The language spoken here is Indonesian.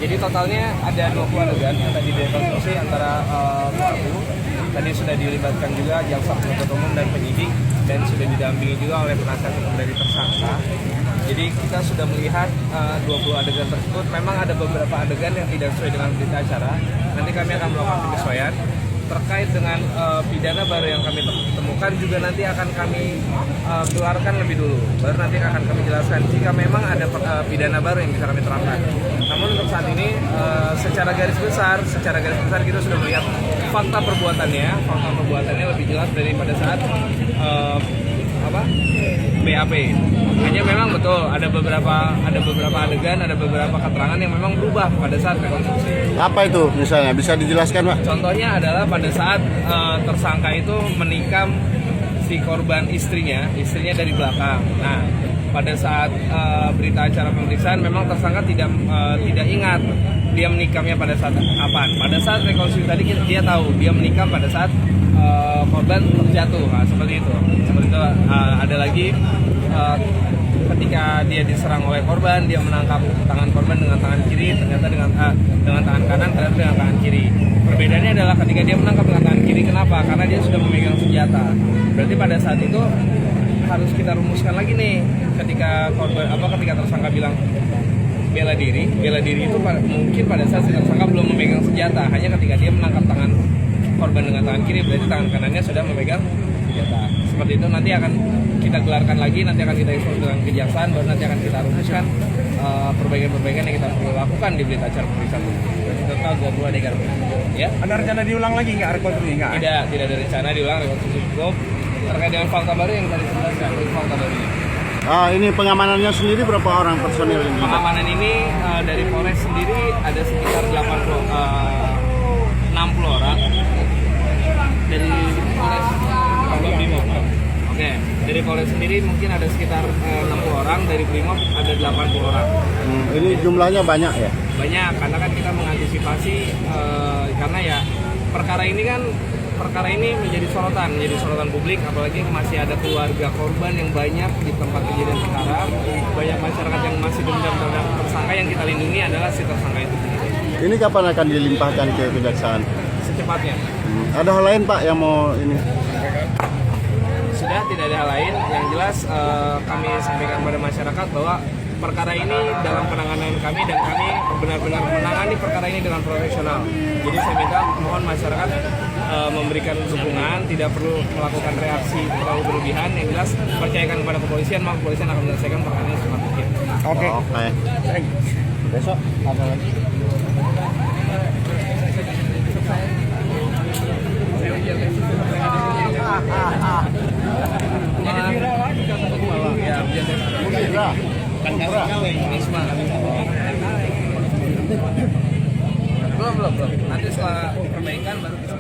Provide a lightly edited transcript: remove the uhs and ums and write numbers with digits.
Jadi totalnya ada 20 adegan yang tadi direkonstruksi antara pelaku. Tadi sudah dilibatkan juga jaksa penuntut umum dan penyidik dan sudah didampingi juga oleh penasihat hukum dari tersangka. Jadi kita sudah melihat 20 adegan tersebut. Memang ada beberapa adegan yang tidak sesuai dengan berita acara. Nanti kami akan melakukan penyesuaian. Terkait dengan pidana baru yang kami temukan juga nanti akan kami keluarkan lebih dulu. Baru nanti akan kami jelaskan jika memang ada pidana baru yang bisa kami terapkan. Namun untuk saat ini secara garis besar kita sudah melihat fakta perbuatannya lebih jelas daripada saat BAP. Hanya memang betul ada beberapa adegan, ada beberapa keterangan yang memang berubah pada saat rekonstruksi. Apa itu misalnya? Bisa dijelaskan, Pak? Contohnya adalah pada saat tersangka itu menikam si korban istrinya dari belakang. Nah, pada saat berita acara pemeriksaan memang tersangka tidak ingat dia menikamnya pada saat apa. Pada saat rekonstruksi tadi dia tahu dia menikam pada saat korban terjatuh. Nah, seperti itu. Ada lagi ketika dia diserang oleh korban, dia menangkap tangan korban dengan tangan kiri, ternyata dengan tangan kanan, ternyata dengan tangan kiri. Perbedaannya adalah ketika dia menangkap dengan tangan kiri, kenapa? Karena dia sudah memegang senjata. Berarti pada saat itu harus kita rumuskan lagi nih, ketika tersangka bilang bela diri itu mungkin pada saat si tersangka belum memegang senjata, hanya ketika dia menangkap tangan korban dengan tangan kiri, berarti tangan kanannya sudah memegang senjata. Seperti itu nanti akan kita gelarkan lagi, nanti akan kita ekspos dengan kejaksaan, baru nanti akan kita rumuskan perbaikan-perbaikan yang kita perlu lakukan di berita acara pemeriksaan. Total 20 adegan. Ya. Ada rencana diulang lagi nggak rekonstruksi nggak? Tidak ada rencana diulang rekonstruksi cukup terkait dengan fakta baru yang tadi dijelaskan, fakta barunya. Ini pengamanannya sendiri berapa orang personil ini? Pengamanan ini dari Polres sendiri ada sekitar 60 orang. Dari Polres Brimob. Oke, dari Polres sendiri mungkin ada sekitar 60 orang, dari Brimob ada 80 orang. Ini jumlahnya banyak ya? Banyak, karena kan kita mengantisipasi karena ya perkara ini menjadi sorotan publik, apalagi masih ada keluarga korban yang banyak di tempat kejadian perkara, banyak masyarakat yang masih dendam terhadap tersangka. Yang kita lindungi adalah si tersangka itu sendiri. Ini kapan akan dilimpahkan ke kejaksaan? Secepatnya. Ada hal lain, Pak, yang mau ini? Sudah tidak ada hal lain. Yang jelas kami sampaikan pada masyarakat bahwa perkara ini dalam penanganan kami dan kami benar-benar menangani perkara ini dengan profesional. Jadi saya minta mohon masyarakat memberikan dukungan, tidak perlu melakukan reaksi terlalu berlebihan. Yang jelas percayakan kepada kepolisian, maka kepolisian akan menyelesaikan perkara ini secepat mungkin. Oke. Besok apa lagi? Belum. Nanti setelah perbaikan baru bisa.